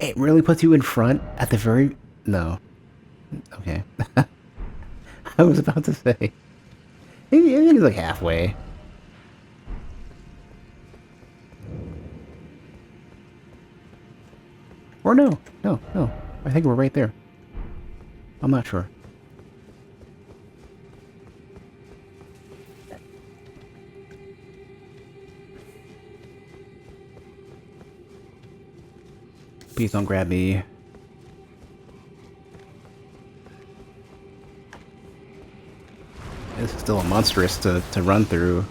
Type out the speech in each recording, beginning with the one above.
It really puts you in front at the very... No. Okay. I was about to say. Maybe he's like halfway. Or no. No, no. I think we're right there. I'm not sure. Please don't grab me. This is still a monstrous to run through.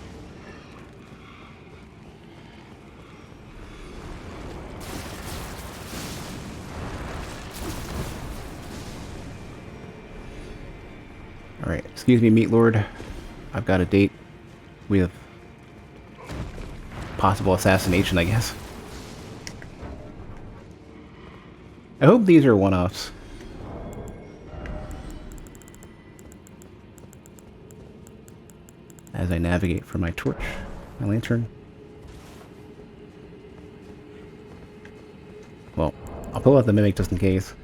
Alright, excuse me, Meat Lord. I've got a date with possible assassination, I guess. I hope these are one-offs. As I navigate for my torch, my lantern. Well, I'll pull out the Mimic just in case.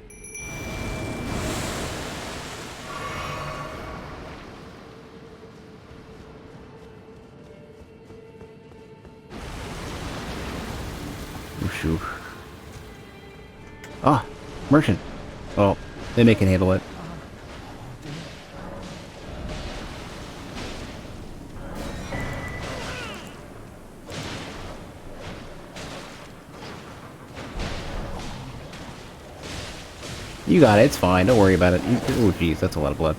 Shoo. Ah, merchant. Well, Mimic can handle it. You got it, it's fine, don't worry about it. Oh jeez, that's a lot of blood.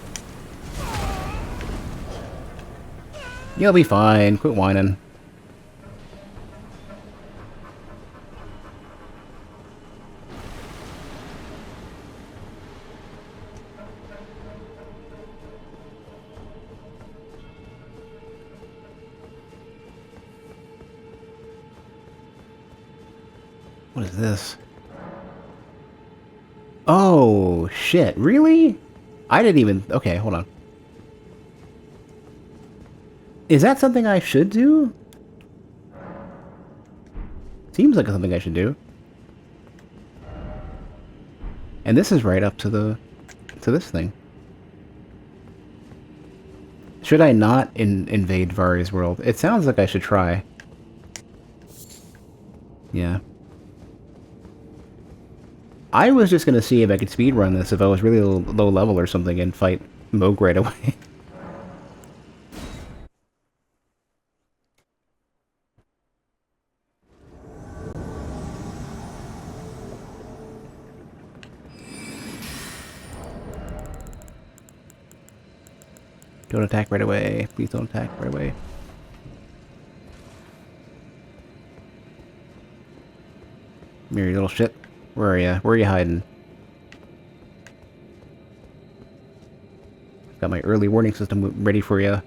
You'll be fine, quit whining. What is this? Oh, shit, really? I didn't even... Okay, hold on. Is that something I should do? Seems like something I should do. And this is right up to the... to this thing. Should I not invade Vari's world? It sounds like I should try. Yeah. I was just gonna see if I could speedrun this if I was really low level or something and fight Moog right away. Don't attack right away. Please don't attack right away. Come here, you little shit. Where are ya? Where are you hiding? Got my early warning system ready for you.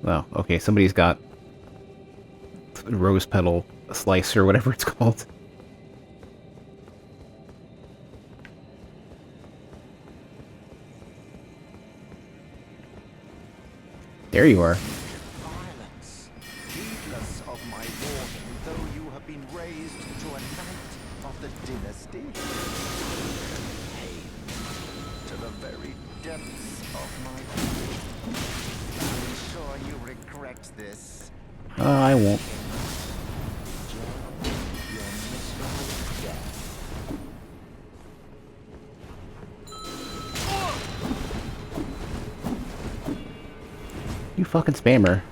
Well, okay, somebody's got rose petal slice or whatever it's called. There you are. Violence, heedless of my warning, though you have been raised to a knight of the dynasty. Pain to the very depths of my being. I'm sure you regret this. I won't. Jerp, your miserable death. You fucking spammer.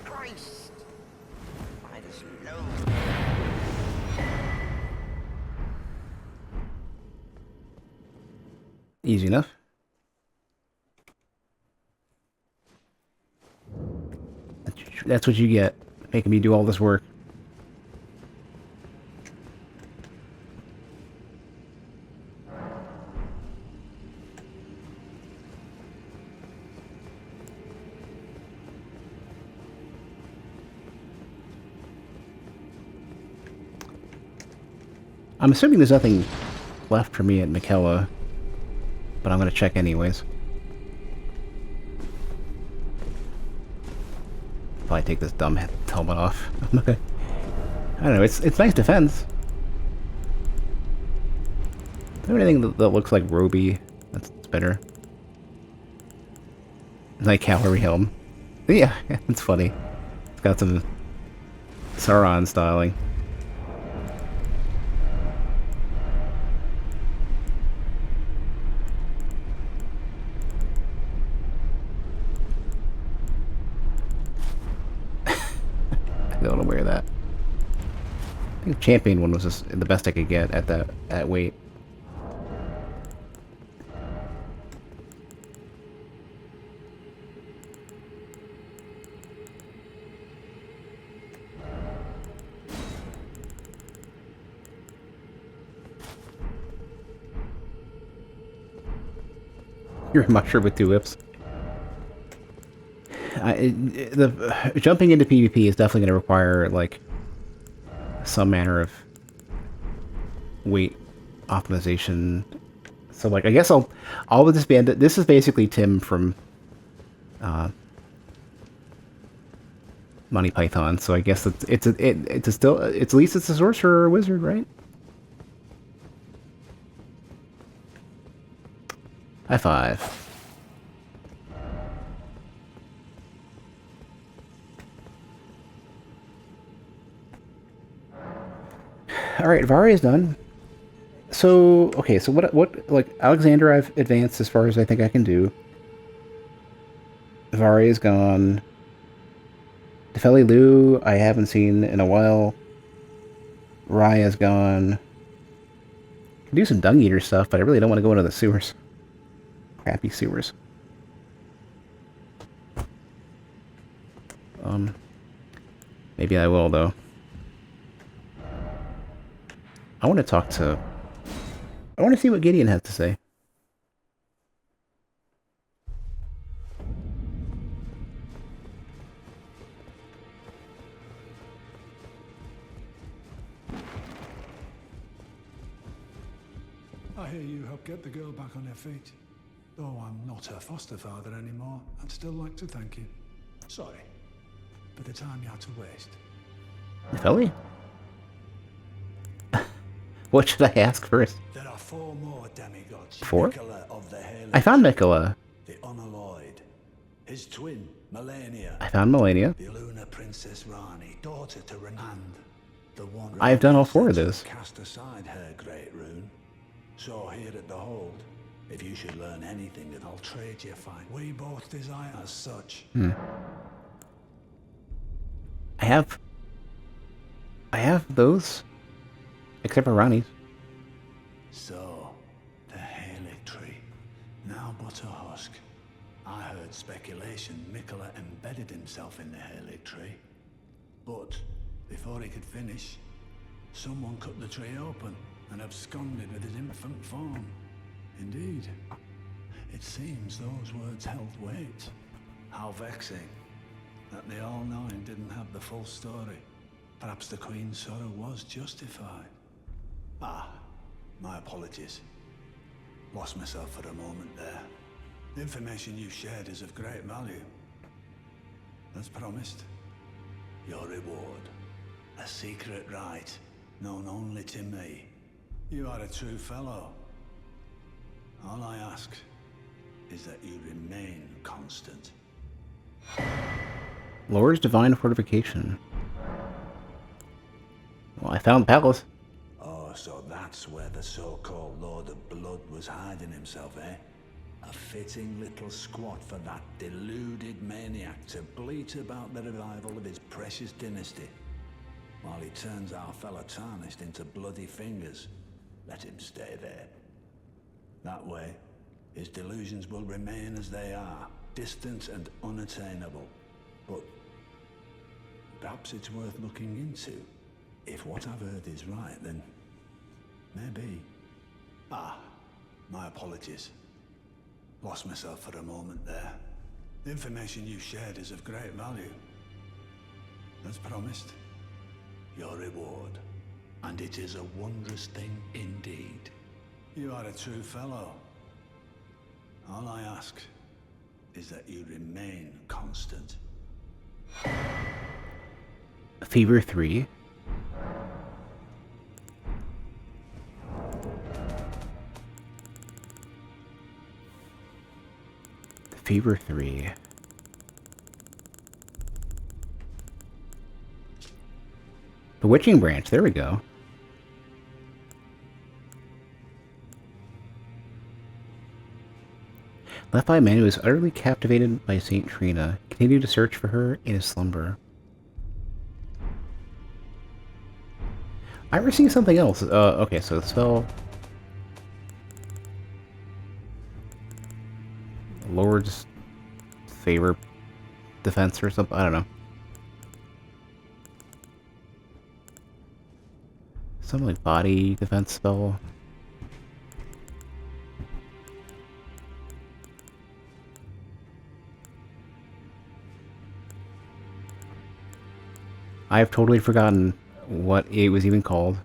Christ! I just know. Easy enough. That's what you get, making me do all this work. I'm assuming there's nothing left for me at Mikella, but I'm gonna check anyways. Probably take this dumb helmet off. I don't know. It's nice defense. Is there anything that looks like Roby? That's better. Like cavalry helm. Yeah, it's funny. It's got some Sauron styling. I don't want to wear that. I think champion one was just the best I could get at that weight. You're a mushroom with two whips. Jumping into PvP is definitely going to require like some manner of weight optimization. So like I guess I'll just be ended. This is basically Tim from Monty Python. So I guess it's at least it's a sorcerer or a wizard, right? High five. All right, Vari is done. So okay, so what like Alexander I've advanced as far as I think I can do. Vari is gone. Defeli Lu I haven't seen in a while. Raya's gone. Can do some Dung Eater stuff, but I really don't want to go into the sewers. Crappy sewers. Maybe I will though. I want to see what Gideon has to say. I hear you helped get the girl back on her feet. Though I'm not her foster father anymore, I'd still like to thank you. Sorry for the time you had to waste. Defeli? What should I ask first? There are 4 more demigods. 4? Mikella of the Hail. I found Mikella. The Unalloyed. His twin, Melania. I found Melania. The Lunar Princess Rani, daughter to Renand. The one I've done all 4 of those. Cast aside her great rune. So here at the Hold, if you should learn anything, then I'll trade you fine. We both desire as such. I have those. Except for Ronnie's. So, the Halig tree, now but a husk. I heard speculation Mikella embedded himself in the Halig tree. But, before he could finish, someone cut the tree open and absconded with his infant form. Indeed, it seems those words held weight. How vexing that the All-Knowing didn't have the full story. Perhaps the Queen's sorrow was justified. Ah, my apologies. Lost myself for a moment there. The information you shared is of great value. As promised, your reward. A secret right, known only to me. You are a true fellow. All I ask is that you remain constant. Lord's Divine Fortification. Well, I found the palace. Oh, so that's where the so-called Lord of Blood was hiding himself, eh? A fitting little squat for that deluded maniac to bleat about the revival of his precious dynasty. While he turns our fellow tarnished into bloody fingers, let him stay there. That way, his delusions will remain as they are, distant and unattainable. But perhaps it's worth looking into. If what I've heard is right, then maybe. Ah, my apologies. Lost myself for a moment there. The information you shared is of great value. As promised, your reward. and it is a wondrous thing indeed. You are a true fellow. All I ask is that you remain constant. Fever 3. Fever 3. The Witching Branch, there we go. Left by a man who was utterly captivated by Saint Trina, continued to search for her in his slumber. I received something else. Okay, so the spell... Lord's Favor Defense or something? I don't know. Some like body defense spell. I've totally forgotten what it was even called.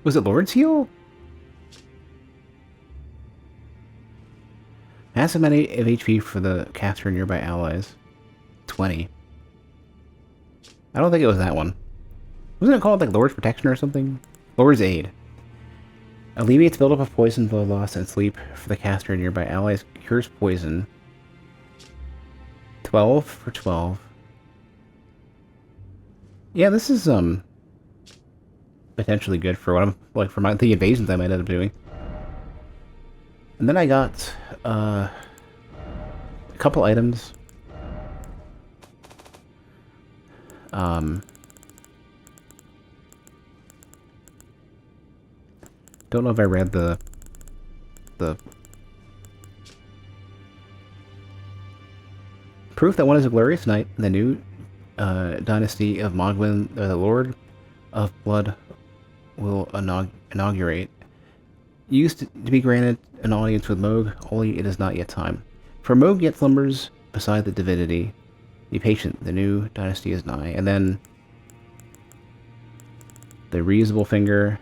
Was it Lord's Heal? Massive amount of HP for the caster and nearby allies. 20. I don't think it was that one. Wasn't it called like Lord's Protection or something? Lord's Aid. Alleviates buildup of poison, blood loss, and sleep for the caster and nearby allies. Cures poison. 12 for 12. Yeah, this is potentially good for what I'm like for the invasions I might end up doing. And then I got a couple items. Don't know if I read the proof that one is a glorious knight in the new dynasty of Mogwin, the Lord of Blood will inaugurate. Used to be granted an audience with Moog, only it is not yet time. For Moog yet slumbers beside the divinity. Be patient, the new dynasty is nigh. And then the reusable finger.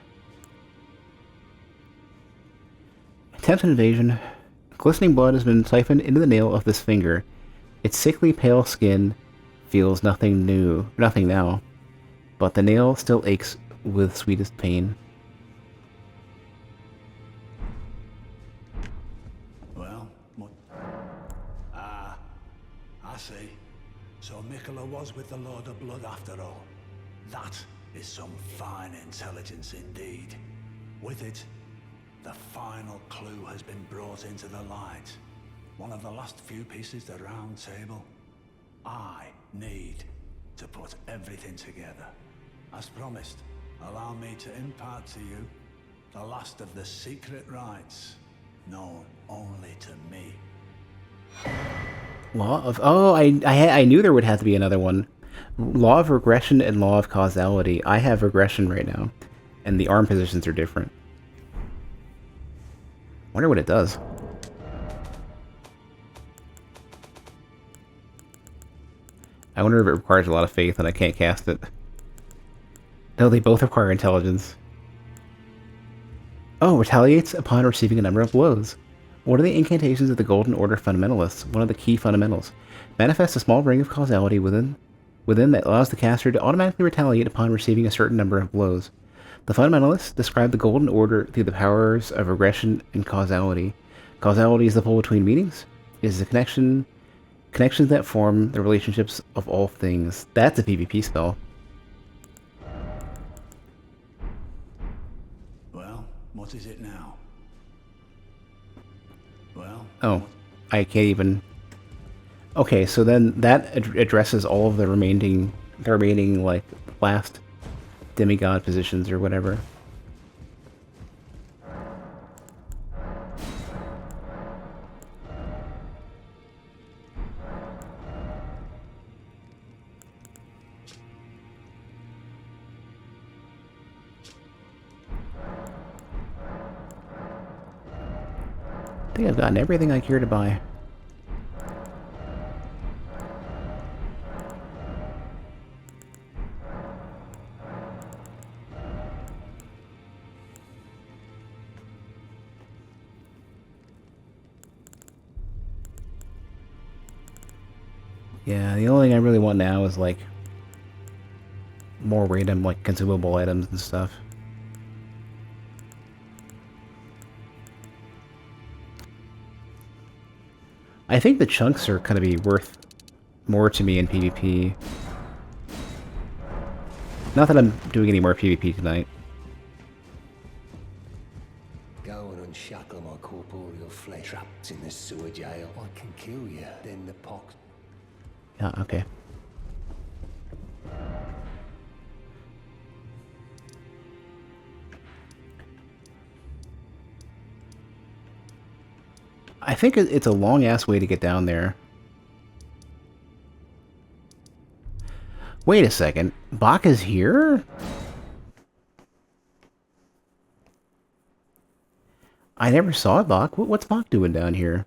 Attempted invasion. Glistening blood has been siphoned into the nail of this finger. Its sickly pale skin feels nothing now, but the nail still aches with sweetest pain. Well, what? Ah, I see. So Mikola was with the Lord of Blood after all. That is some fine intelligence indeed. With it, the final clue has been brought into the light. One of the last few pieces of the round table. I need to put everything together. As promised, allow me to impart to you the last of the secret rites, known only to me. Law of... Oh, I knew there would have to be another one. Law of regression and law of causality. I have regression right now, and the arm positions are different. Wonder what it does. I wonder if it requires a lot of faith and I can't cast it. No, they both require intelligence. Oh, retaliates upon receiving a number of blows. One of the incantations of the Golden Order Fundamentalists, one of the key fundamentals, manifests a small ring of causality within that allows the caster to automatically retaliate upon receiving a certain number of blows. The Fundamentalists describe the Golden Order through the powers of regression and causality. Causality is the pull between meanings. It is the connections that form the relationships of all things. That's a PvP spell. Well, what is it now? Well... Oh, I can't even... Okay, so then that addresses all of the remaining like, last demigod positions or whatever. I think I've gotten everything I care to buy. Yeah, the only thing I really want now is like more random like consumable items and stuff. I think the chunks are gonna be worth more to me in PvP. Not that I'm doing any more PvP tonight. Go and unshackle my corporeal flesh. Trapped in this sewer jail, I can kill you. Then the pox. Yeah, okay. I think it's a long-ass way to get down there. Wait a second. Bach is here? I never saw Bach. What's Bach doing down here?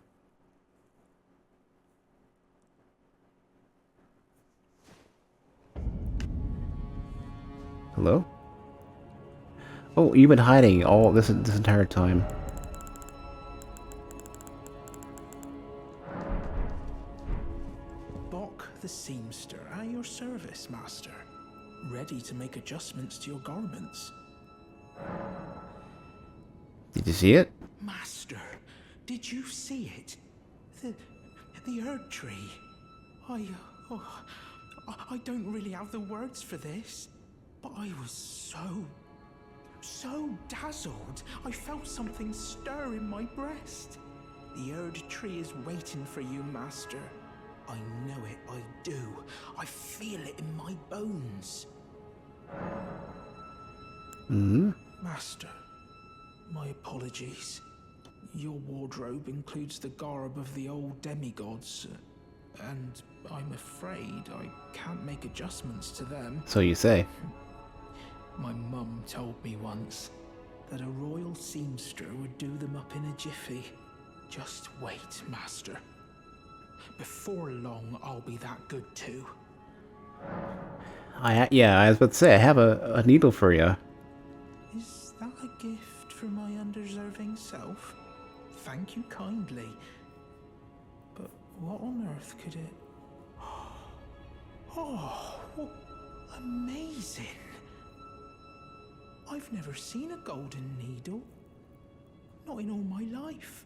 Hello? Oh, you've been hiding all this entire time. Bok the seamster at your service, master. Ready to make adjustments to your garments. Did you see it? Master, did you see it? The Erd tree. I don't really have the words for this, but I was so dazzled. I felt something stir in my breast. The Erd tree is waiting for you, master. I know it, I do. I feel it in my bones. Hmm? Master, my apologies. Your wardrobe includes the garb of the old demigods, and I'm afraid I can't make adjustments to them. So you say. My mum told me once that a royal seamster would do them up in a jiffy. Just wait, master. Before long, I'll be that good too. Yeah, I was about to say, I have a needle for you. Is that a gift from my undeserving self? Thank you kindly. But what on earth could it... Oh, amazing. I've never seen a golden needle. Not in all my life.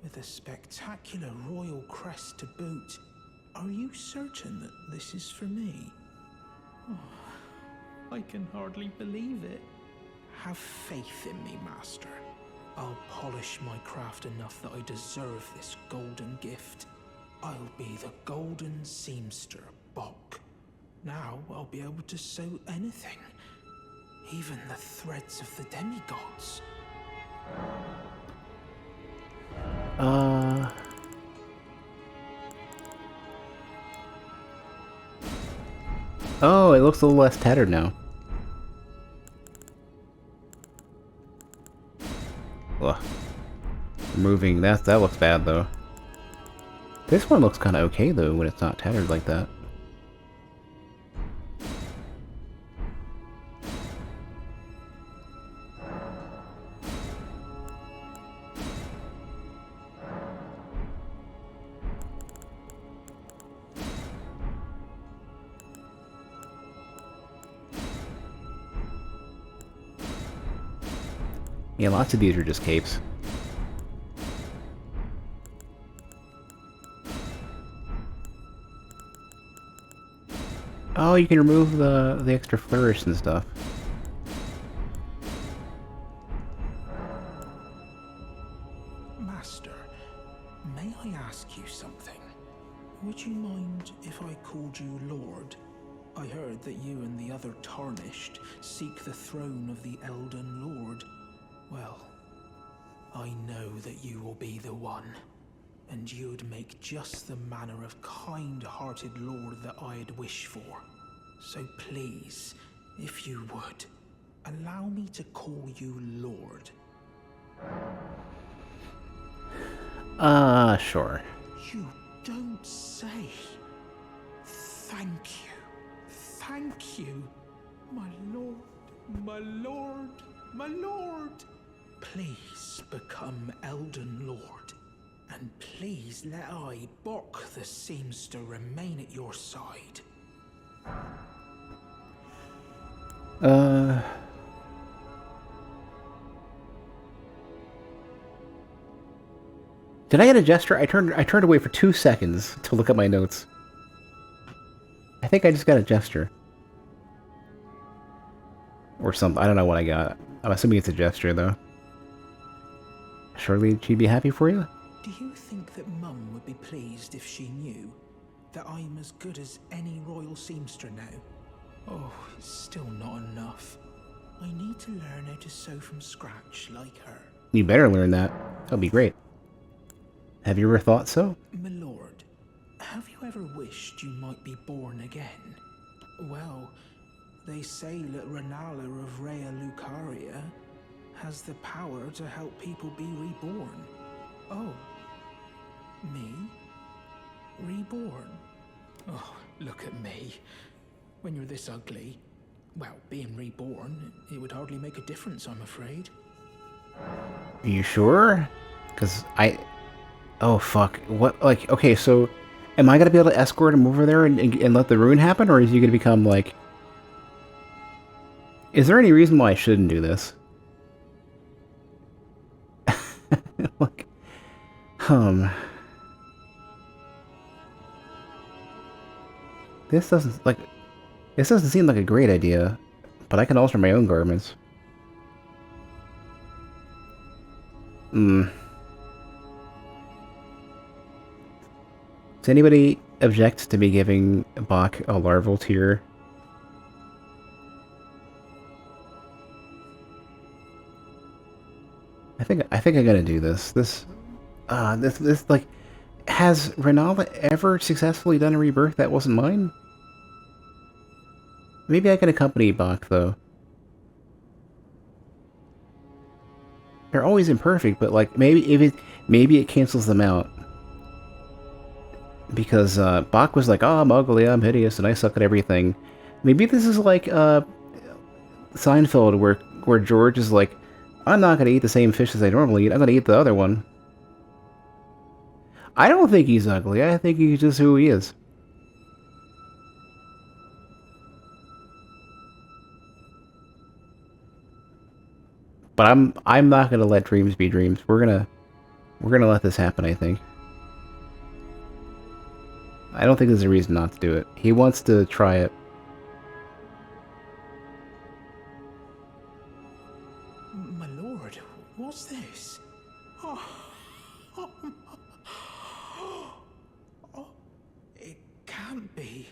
With a spectacular royal crest to boot. Are you certain that this is for me? Oh, I can hardly believe it. Have faith in me, master. I'll polish my craft enough that I deserve this golden gift. I'll be the golden seamster, Bok. Now I'll be able to sew anything. Even the threads of the demigods. Oh, it looks a little less tattered now. Ugh. Removing that looks bad though. This one looks kind of okay though when it's not tattered like that. Yeah, lots of these are just capes. Oh, you can remove the extra flourish and stuff. Master, may I ask you something? Would you mind if I called you Lord? I heard that you and the other Tarnished seek the throne of the Elden Lord. Well, I know that you will be the one, and you'd make just the manner of kind-hearted lord that I'd wish for. So please, if you would, allow me to call you Lord. Sure. You don't say. Thank you. Thank you, my lord, my lord, my lord. Please become Elden Lord, and please please let I, Bok the seamster, remain at your side. Did I get a gesture? I turned away for 2 seconds to look at my notes. I think I just got a gesture. Or something. I don't know what I got. I'm assuming it's a gesture, though. Surely she'd be happy for you? Do you think that Mum would be pleased if she knew that I'm as good as any royal seamster now? Oh, it's still not enough. I need to learn how to sew from scratch like her. You better learn that. That'll be great. Have you ever thought so? My lord, have you ever wished you might be born again? Well, they say that Renala of Rea Lucaria has the power to help people be reborn. Oh, me? Reborn? Oh, look at me. When you're this ugly, well, being reborn, it would hardly make a difference, I'm afraid. Are you sure? Because oh, fuck. What, like, okay, so... Am I gonna be able to escort him over there and let the ruin happen, or is he gonna become, like... Is there any reason why I shouldn't do this? Like... This doesn't, like... This doesn't seem like a great idea, but I can alter my own garments. Does anybody object to me giving Bach a larval tier? I think I'm gonna do this. This like, has Renala ever successfully done a rebirth that wasn't mine? Maybe I can accompany Bach though. They're always imperfect, but like maybe it cancels them out. Because Bach was like, "Oh, I'm ugly, I'm hideous, and I suck at everything." Maybe this is like Seinfeld, where George is like, "I'm not gonna eat the same fish as I normally eat. I'm gonna eat the other one." I don't think he's ugly. I think he's just who he is. But I'm not gonna let dreams be dreams. We're gonna let this happen, I think. I don't think there's a reason not to do it. He wants to try it. My lord, what's this? Oh, it can't be.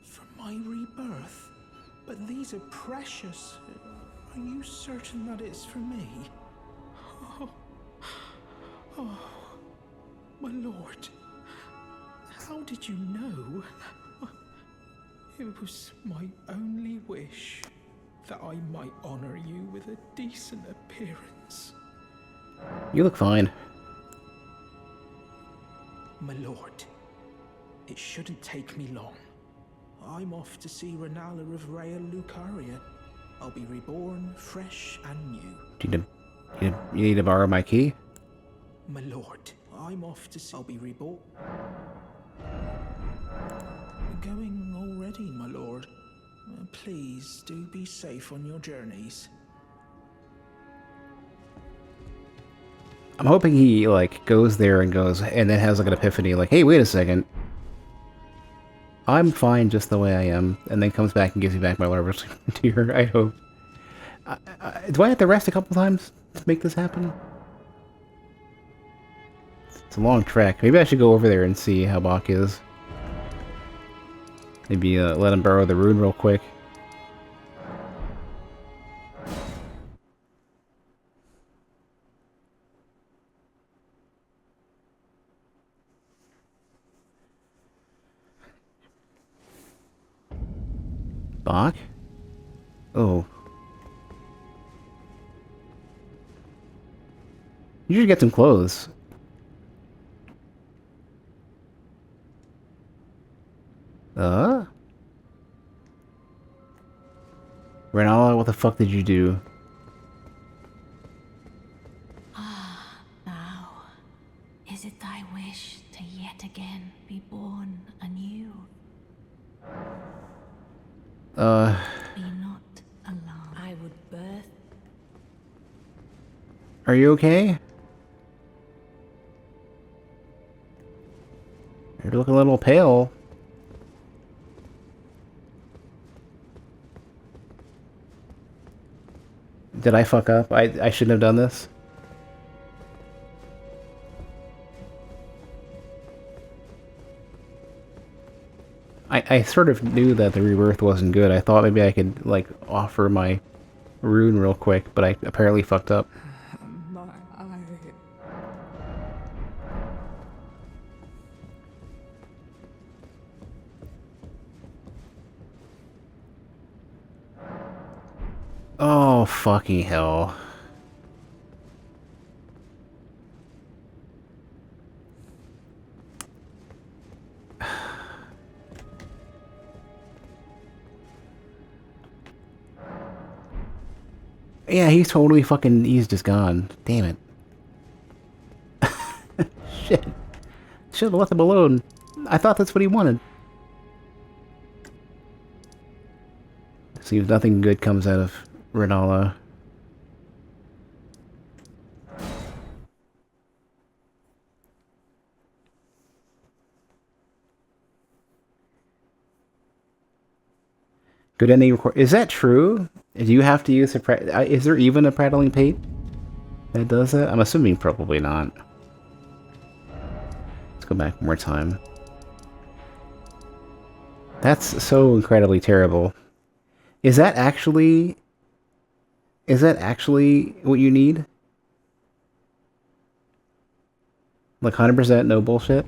For my rebirth. But these are precious. Are you certain that it's for me? Oh, my lord. How did you know? It was my only wish that I might honor you with a decent appearance. You look fine. My lord, it shouldn't take me long. I'm off to see Renala of Rea Lucaria. I'll be reborn, fresh and new. You need to borrow my key? My lord, I'm off to see... I'll be reborn. Going already, my lord. Please do be safe on your journeys. I'm hoping he, like, goes there and then has, like, an epiphany, like, hey, wait a second. I'm fine just the way I am, and then comes back and gives me back my larval tier, I hope. Do I have to rest a couple times to make this happen? It's a long trek. Maybe I should go over there and see how Bach is. Maybe let him borrow the rune real quick. Bach? Oh. You should get some clothes. Renala, what the fuck did you do? Now, Is it thy wish to yet again be born anew? Be not alarmed. I would birth. Are you okay? You're looking a little pale. Did I fuck up? I shouldn't have done this. I sort of knew that the rebirth wasn't good. I thought maybe I could, like, offer my rune real quick, but I apparently fucked up. My eye. Oh, fucking hell. Yeah, he's totally fucking... He's just gone. Damn it. Shit. Should've left him alone. I thought that's what he wanted. Seems nothing good comes out of Renala. Good ending record. Is that true? Do you have to use a is there even a prattling pate that does that? I'm assuming probably not. Let's go back one more time. That's so incredibly terrible. Is that actually what you need? Like 100% no bullshit?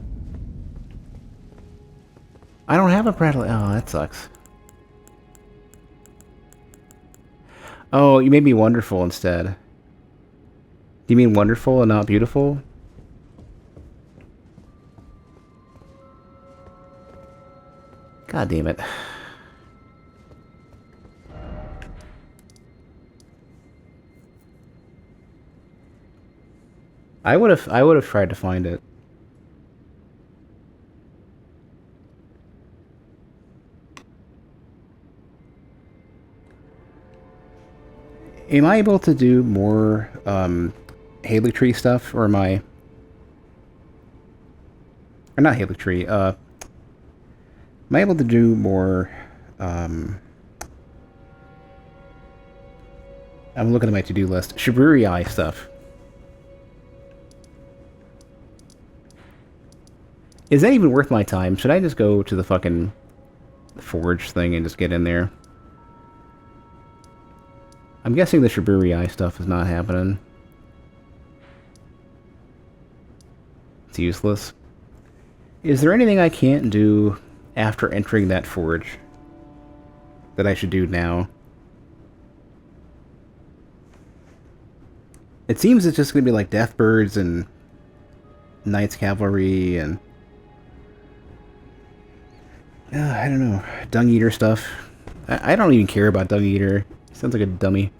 I don't have a prattling. Oh, that sucks. Oh, you made me wonderful instead. Do you mean wonderful and not beautiful? God damn it. I would have tried to find it. Am I able to do more Haley Tree stuff, or am I... Or not Haley Tree, am I able to do more... I'm looking at my to-do list. Shiburi Eye stuff. Is that even worth my time? Should I just go to the fucking forge thing and just get in there? I'm guessing the Shiburi Eye stuff is not happening. It's useless. Is there anything I can't do after entering that forge that I should do now? It seems it's just going to be like Deathbirds and Knights Cavalry and... I don't know. Dung Eater stuff. I don't even care about Dung Eater. He sounds like a dummy.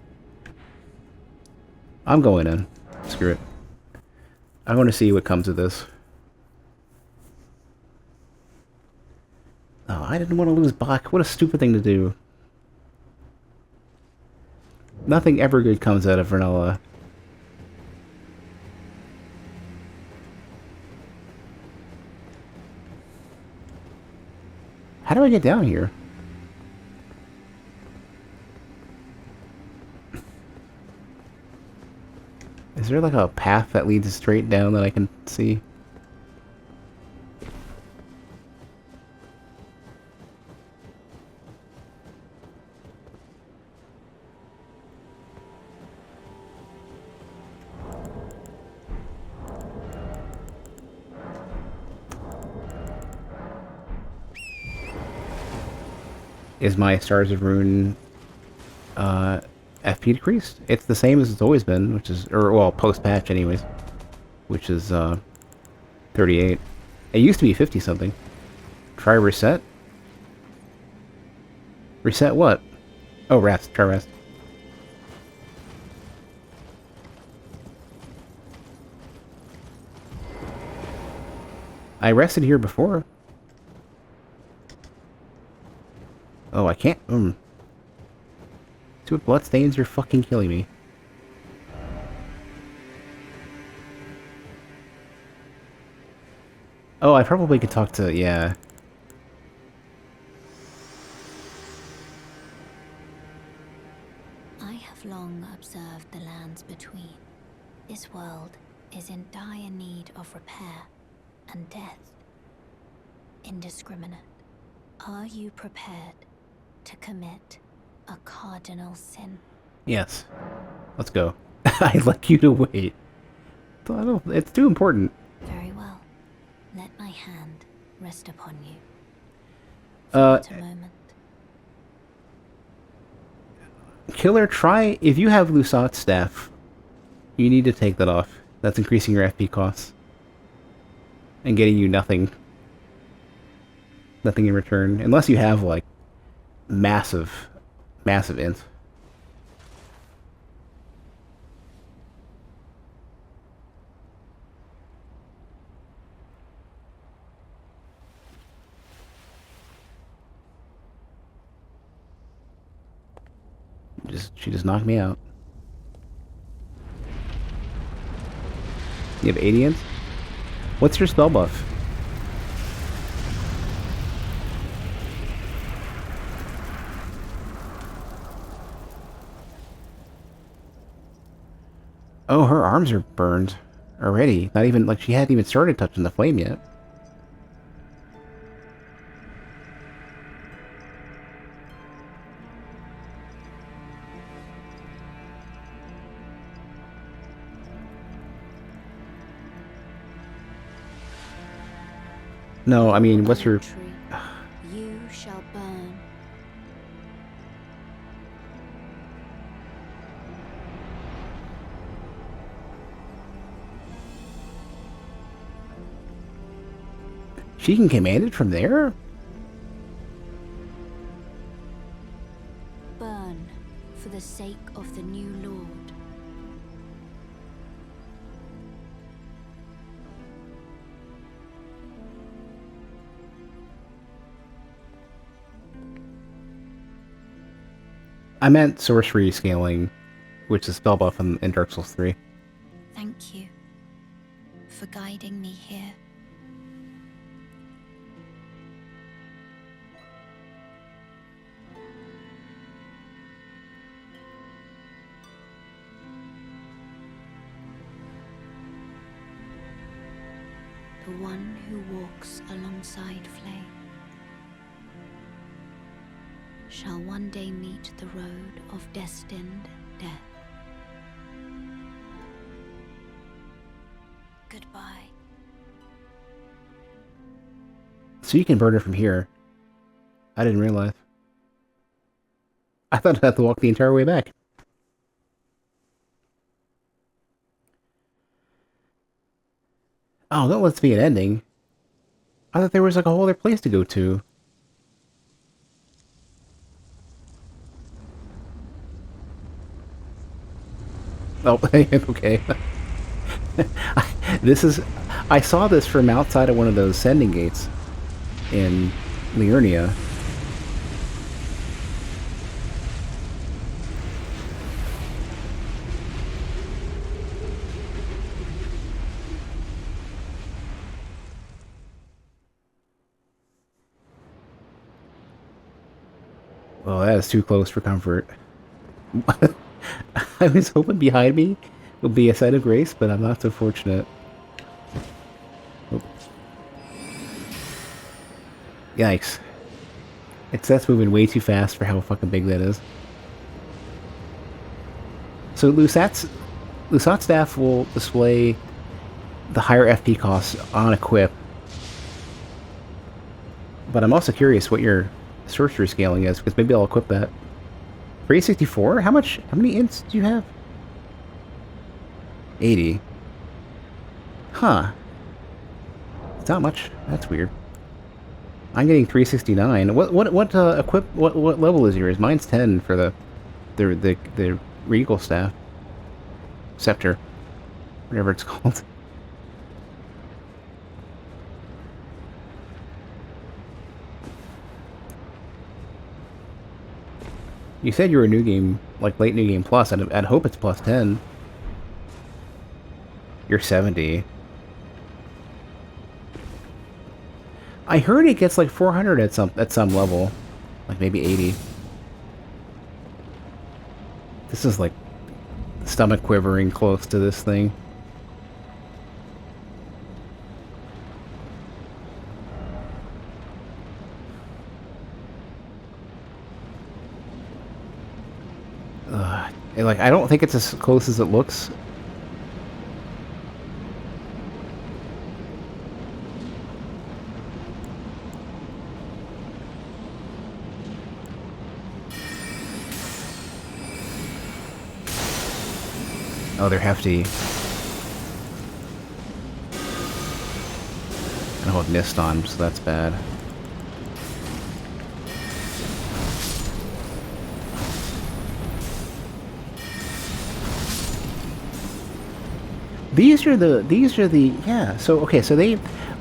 I'm going in. Screw it. I want to see what comes of this. Oh, I didn't want to lose Bach. What a stupid thing to do. Nothing ever good comes out of Renala. How do I get down here? Is there like a path that leads straight down that I can see? Is my Stars of Ruin FP decreased? It's the same as it's always been, which is, or well, post-patch anyways, which is 38. It used to be 50 something. Try reset? Reset what? Oh, rest. Try rest. I rested here before. Oh, I can't. Two bloodstains, you're fucking killing me. Oh, I probably could talk to, yeah. I have long observed the lands between. This world is in dire need of repair and death. Indiscriminate. Are you prepared to commit a cardinal sin? Yes. Let's go. I'd like you to wait. I don't, it's too important. Very well. Let my hand rest upon you. Uh, For a moment. Killer, try, if you have Lusat's staff, you need to take that off. That's increasing your FP costs. And getting you nothing. Nothing in return. Unless you have, like, massive int. She just knocked me out. You have 80 int? What's your spell buff? Oh, her arms are burned already. Not even, like, she hadn't even started touching the flame yet. No, I mean, what's your... Tree, you shall burn. She can command it from there? Burn for the sake of the new Lord. I meant sorcery scaling, which is spell buff in Dark Souls 3. Thank you for guiding me here. The one who walks alongside flame shall one day meet the road of destined death. Goodbye. So you can burn it from here. I didn't realize. I thought I'd have to walk the entire way back. Oh, don't let's be an ending. I thought there was like a whole other place to go to. Oh, okay. I saw this from outside of one of those sending gates in Liurnia. Well, that is too close for comfort. I was hoping behind me would be a sign of grace, but I'm not so fortunate. Oh. Yikes. That's moving way too fast for how fucking big that is. So Lusat's staff will display the higher FP costs on equip. But I'm also curious what your sorcery scaling is, because maybe I'll equip that. 364? How many ints do you have? 80. Huh. It's not much. That's weird. I'm getting 369. What level is yours? Mine's 10 for the regal staff. Scepter. Whatever it's called. You said you were a new game, like late new game plus. I'd hope it's plus 10. You're 70. I heard it gets like 400 at some level, like maybe 80. This is like stomach quivering close to this thing. Like, I don't think it's as close as it looks. Oh, they're hefty. And I'll have mist on them, so that's bad. These are the yeah. So okay, so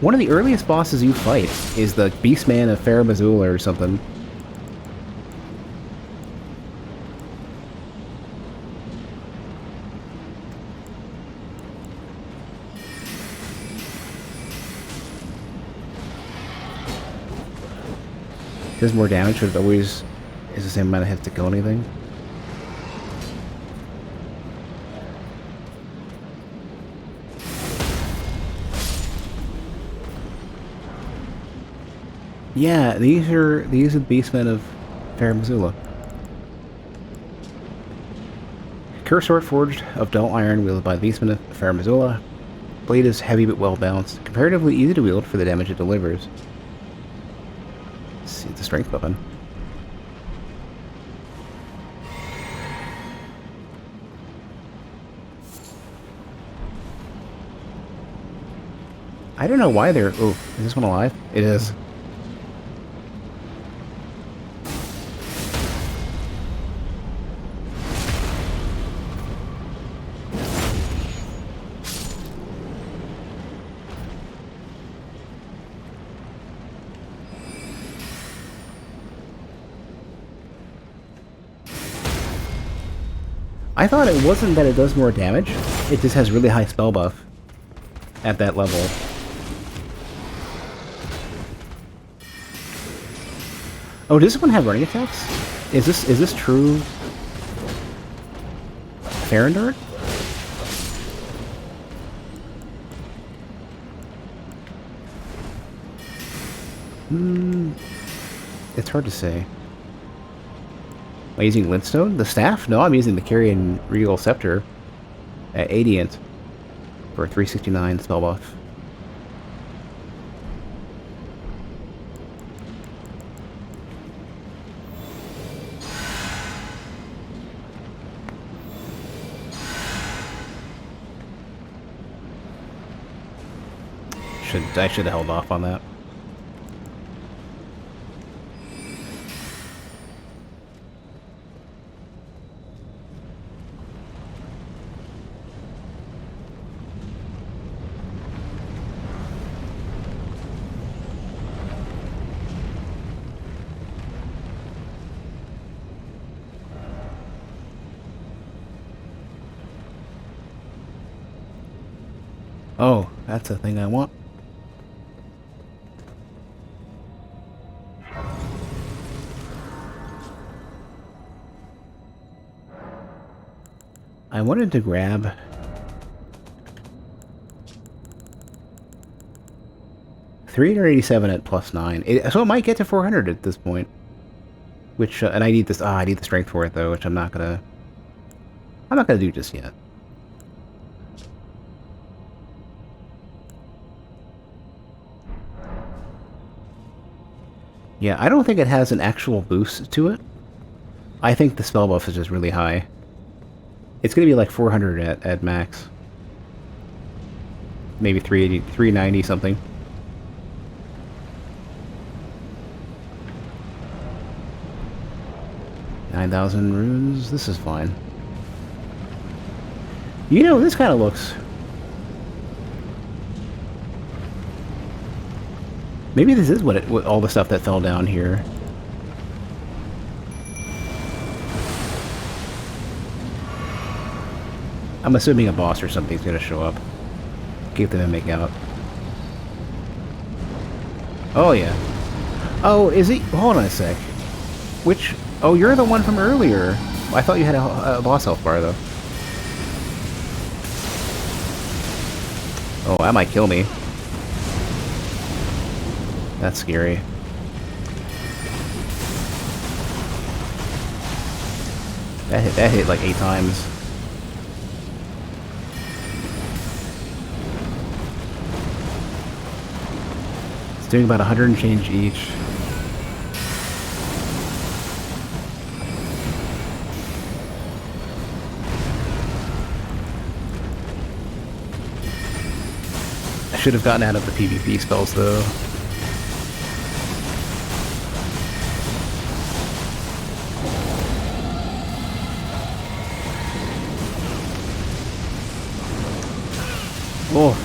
one of the earliest bosses you fight is the Beastman of Fair Missoula or something. Does more damage, but it always is the same amount of hits to kill anything. Yeah, these are the Beastmen of Fair Missoula. Curse sword forged of dull iron wielded by the Beastmen of Fair Missoula. Blade is heavy but well balanced. Comparatively easy to wield for the damage it delivers. Let's see, it's a strength weapon. I don't know why they're... Oh, is this one alive? It is. I thought it wasn't that it does more damage, it just has really high spell buff at that level. Oh, does this one have running attacks? Is this true Farandart? It's hard to say. Am I using Lintstone? The staff? No, I'm using the Carrion Regal Scepter at 80th for 369 spell buff. I should have held off on that. Oh, that's the thing I want. I wanted to grab $387 at +9. So it might get to 400 at this point. Which and I need this. I need the strength for it though, which I'm not gonna do just yet. Yeah, I don't think it has an actual boost to it. I think the spell buff is just really high. It's gonna be like 400 at max. Maybe 380, 390 something. $9,000 runes. This is fine. You know, this kind of looks... Maybe this is what all the stuff that fell down here. I'm assuming a boss or something's gonna show up. Keep the mimic out. Oh, yeah. Oh, is he? Hold on a sec. Which? Oh, you're the one from earlier. I thought you had a boss health bar, though. Oh, that might kill me. That's scary. That hit like 8 times. It's doing about 100 and change each. I should have gotten out of the PvP spells though. Oh.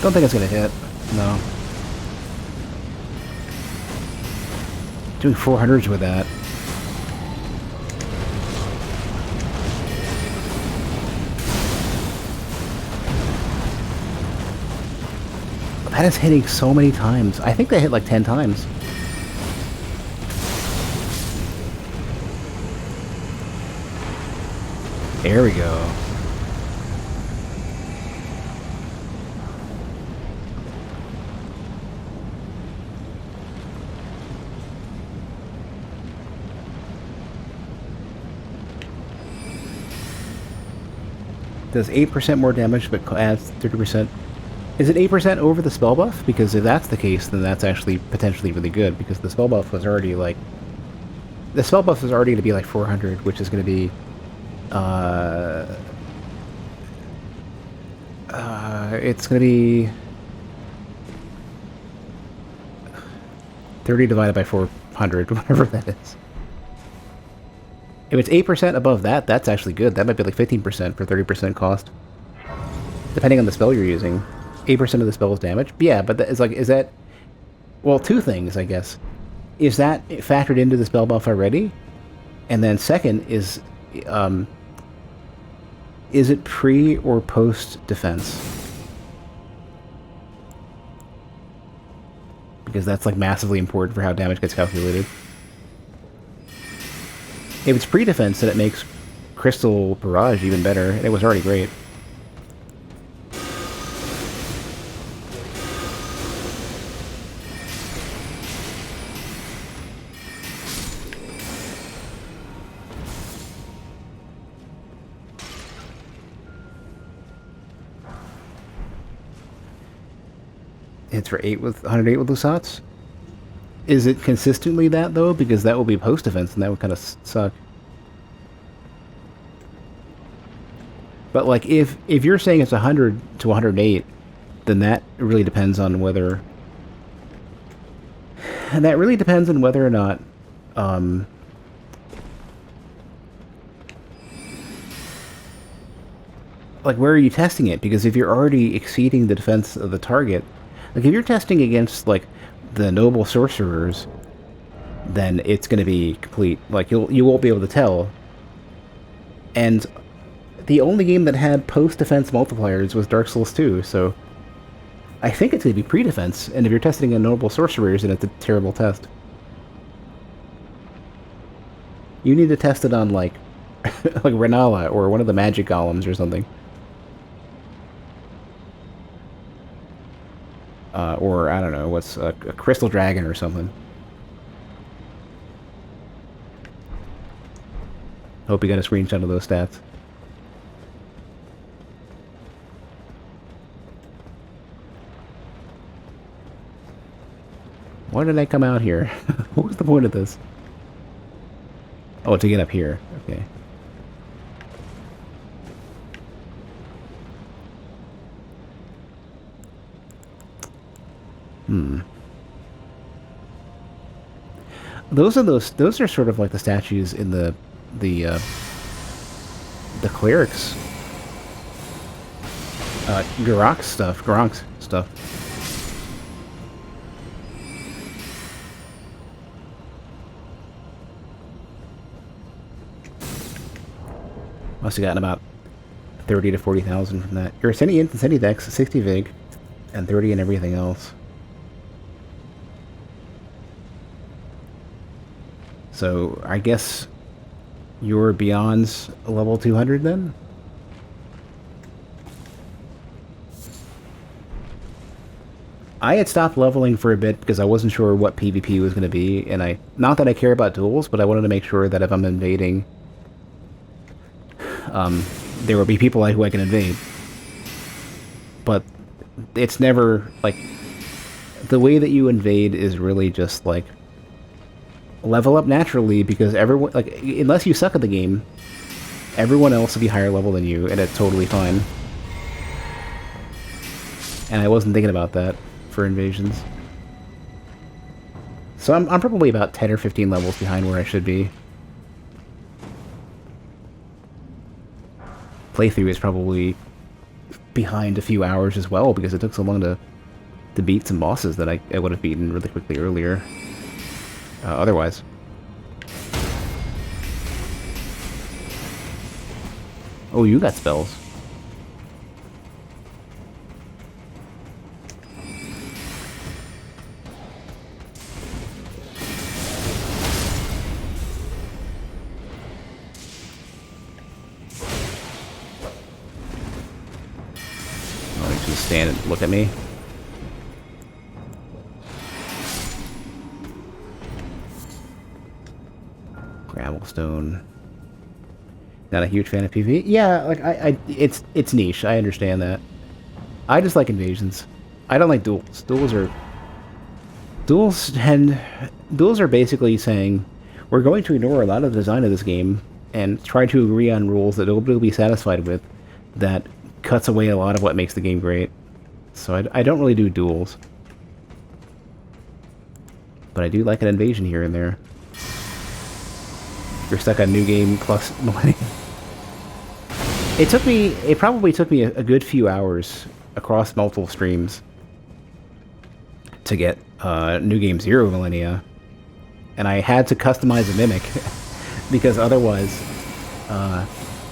Don't think it's gonna hit. No. Doing 400s with that. That is hitting so many times. I think they hit like 10 times. There we go. Does 8% more damage, but adds 30%. Is it 8% over the spell buff? Because if that's the case, then that's actually potentially really good, because the spell buff was already like... The spell buff is already going to be like 400, which is going to be... it's going to be... 30 divided by 400, whatever that is. If it's 8% above that, that's actually good. That might be like 15% for 30% cost. Depending on the spell you're using. 8% of the spell is damage? Yeah, but that is like, is that... Well, two things, I guess. Is that factored into the spell buff already? And then second is it pre or post defense? Because that's like massively important for how damage gets calculated. If it's pre-defense, then it makes Crystal Barrage even better, and it was already great. Hits for 8 with 108 with Lusats? Is it consistently that, though? Because that will be post-defense, and that would kind of suck. But, like, if you're saying it's 100 to 108, then that really depends on whether... And that really depends on whether or not... like, where are you testing it? Because if you're already exceeding the defense of the target... Like, if you're testing against, like, the noble sorcerers, then it's going to be complete. Like, you won't be able to tell. And the only game that had post-defense multipliers was Dark Souls 2, so I think it's going to be pre-defense, and if you're testing on noble sorcerers, then it's a terrible test. You need to test it on, like, like Renala, or one of the magic golems or something. Or, I don't know, what's a crystal dragon or something. Hope you got a screenshot of those stats. Why did I come out here? What was the point of this? Oh, to get up here. Okay. Those are sort of like the statues in the clerics Garonk's stuff. Must have gotten about 30 to 40,000 from that. Your Infinity Dex, 60 Vig, and 30 and everything else. So I guess you're beyond level 200 then? I had stopped leveling for a bit because I wasn't sure what PvP was going to be, and not that I care about duels, but I wanted to make sure that if I'm invading, there will be people who I can invade. But it's never, like, the way that you invade is really just, like, level up naturally, because everyone, like, unless you suck at the game, everyone else will be higher level than you, and it's totally fine. And I wasn't thinking about that for invasions. So I'm probably about 10 or 15 levels behind where I should be. Playthrough is probably behind a few hours as well, because it took so long to beat some bosses that I would have beaten really quickly earlier. Otherwise. Oh, you got spells. Stand and look at me. Gravelstone. Not a huge fan of PvP. Yeah, like it's niche. I understand that. I just like invasions. I don't like duels. Duels are basically saying we're going to ignore a lot of the design of this game and try to agree on rules that nobody will be satisfied with. That cuts away a lot of what makes the game great. So I don't really do duels. But I do like an invasion here and there. You're stuck on New Game plus Millennium. It probably took me a good few hours across multiple streams to get New Game 0 Millennia. And I had to customize a Mimic because otherwise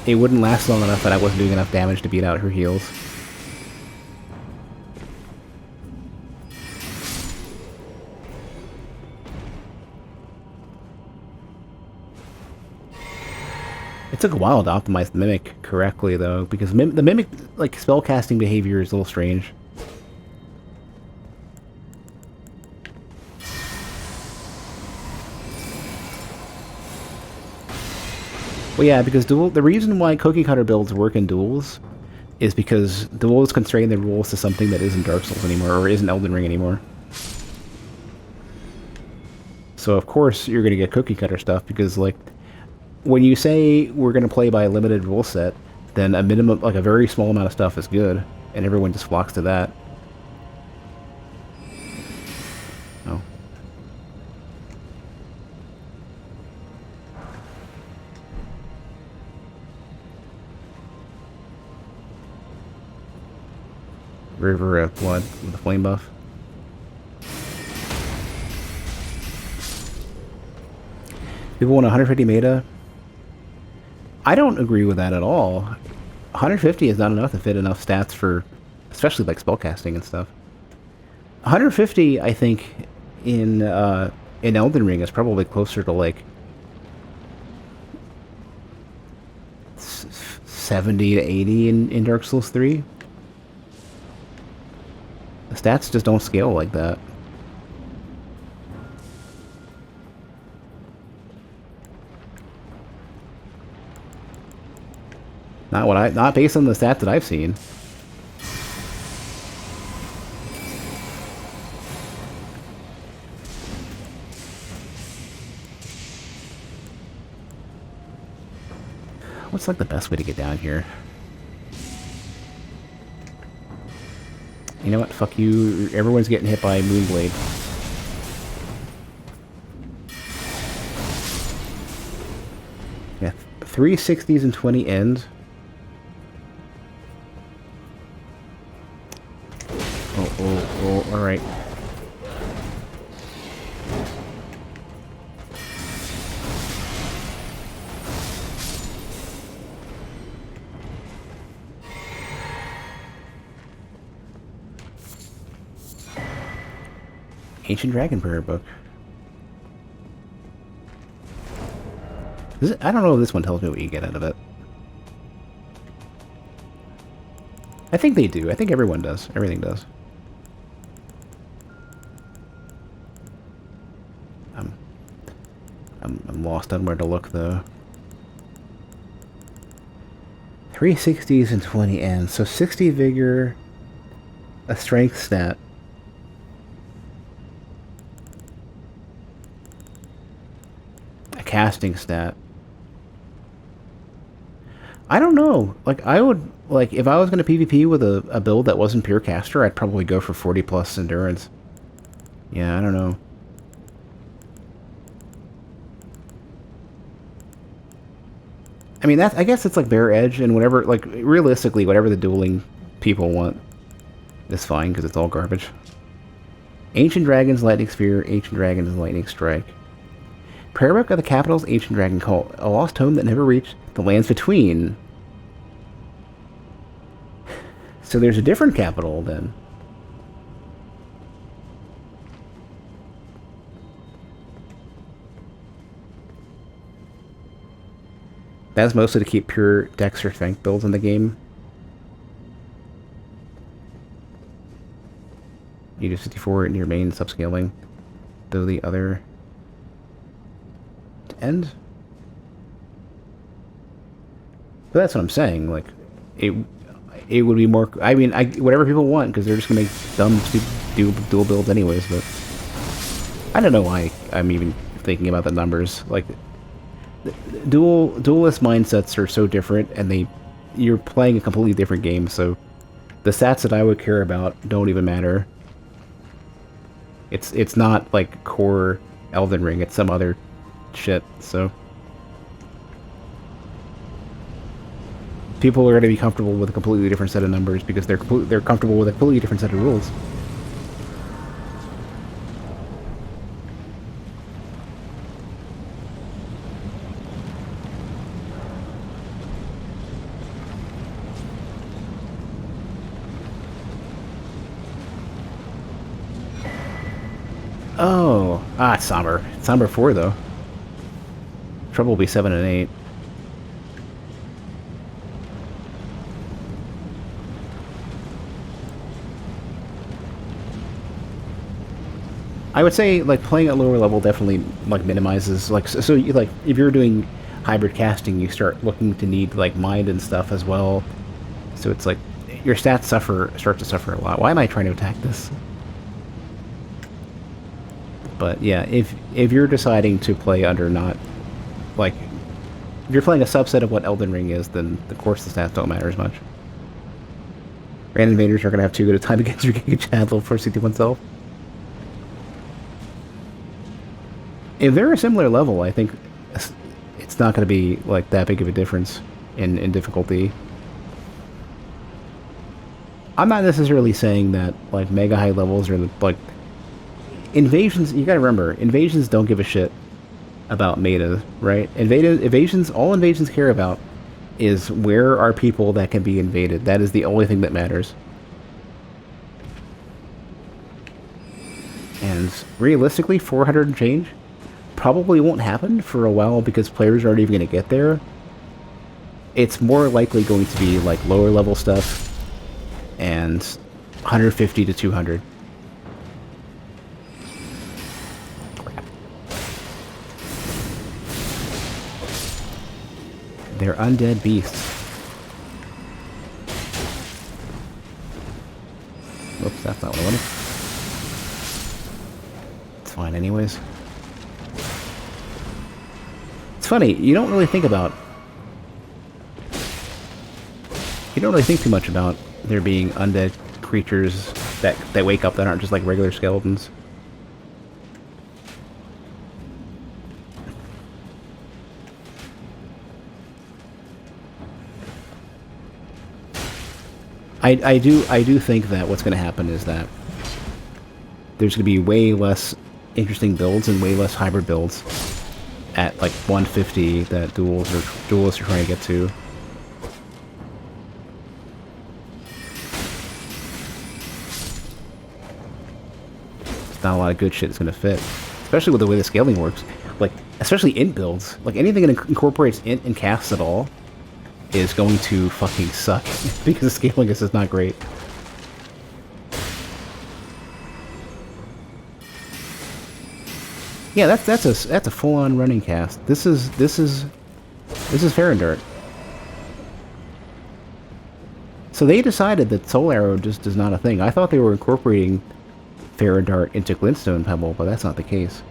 it wouldn't last long enough and I wasn't doing enough damage to beat out her heals. It took a while to optimize the Mimic correctly, though, because the Mimic, like, spellcasting behavior is a little strange. Well, yeah, because the reason why cookie cutter builds work in duels is because duels constrain the rules to something that isn't Dark Souls anymore, or isn't Elden Ring anymore. So, of course, you're going to get cookie cutter stuff, because, like, when you say we're going to play by a limited rule set, then a minimum, like a very small amount of stuff is good, and everyone just flocks to that. Oh. River of Blood with a flame buff. People want 150 meta. I don't agree with that at all. 150 is not enough to fit enough stats for, especially like spellcasting and stuff. 150, I think, in Elden Ring is probably closer to like 70 to 80 in Dark Souls 3. The stats just don't scale like that. Not based on the stats that I've seen. What's like the best way to get down here? You know what? Fuck you. Everyone's getting hit by Moonblade. Yeah, 3 60s and 20 ends. Oh, alright. Ancient Dragon Prayer Book. I don't know if this one tells me what you get out of it. I think they do. I think everyone does. Everything does. I'm lost on where to look, though. 3 60s and 20 ends. So 60 vigor, a strength stat. A casting stat. I don't know. Like, I would... Like, if I was going to PvP with a build that wasn't pure caster, I'd probably go for 40 plus endurance. Yeah, I don't know. I mean, I guess it's like bare edge and whatever, like, realistically, whatever the dueling people want is fine, because it's all garbage. Ancient Dragon's Lightning Spear, Ancient Dragon's Lightning Strike. Prayer Book of the Capital's Ancient Dragon Cult, a lost home that never reached the lands between. So there's a different capital, then. That's mostly to keep pure dex or strength builds in the game. You do 54 in your main subscaling, though the other end. But that's what I'm saying. Like, it would be more. I mean, whatever people want, because they're just gonna make dumb, stupid dual builds anyways. But I don't know why I'm even thinking about the numbers. Like, duelist mindsets are so different, and you're playing a completely different game. So the stats that I would care about don't even matter. It's not like core Elden Ring. It's some other shit. So people are going to be comfortable with a completely different set of numbers because they're comfortable with a completely different set of rules. Oh, it's somber. It's somber 4 though. Trouble will be 7 and 8. I would say, like, playing at lower level definitely, like, minimizes, like, so you, like, if you're doing hybrid casting, you start looking to need, like, mind and stuff as well. So it's like, your stats start to suffer a lot. Why am I trying to attack this? But yeah, if you're deciding to play under not, like, if you're playing a subset of what Elden Ring is, then of course the stats don't matter as much. Random invaders are going to have too good a time against your Giga Chandler for 61 self. If they're a similar level, I think it's not going to be like that big of a difference in difficulty. I'm not necessarily saying that like mega high levels are like invasions. You got to remember, invasions don't give a shit about meta, right? All invasions care about is where are people that can be invaded. That is the only thing that matters. And realistically, 400 and change probably won't happen for a while because players aren't even going to get there. It's more likely going to be like lower level stuff and 150 to 200. Crap. They're undead beasts. Oops, that's not what I wanted. It's fine anyways. It's funny, you don't really think too much about there being undead creatures that wake up that aren't just like regular skeletons. I do think that what's going to happen is that there's going to be way less interesting builds and way less hybrid builds at like 150 that duelists are trying to get to. There's not a lot of good shit that's going to fit, especially with the way the scaling works. Like, especially int builds. Like, anything that incorporates int and casts at all is going to fucking suck because the scaling is just not great. Yeah, that's a full-on running cast. This is Farandart. So they decided that Soul Arrow just is not a thing. I thought they were incorporating Farandart into Glintstone Pebble, but that's not the case.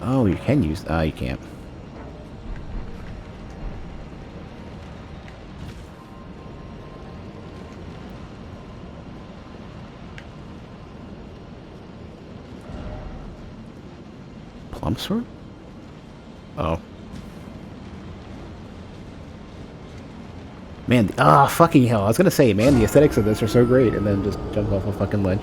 Oh, you can use... you can't. Plum Sword? Oh. Man, fucking hell. I was gonna say, man, the aesthetics of this are so great, and then just jump off a fucking ledge.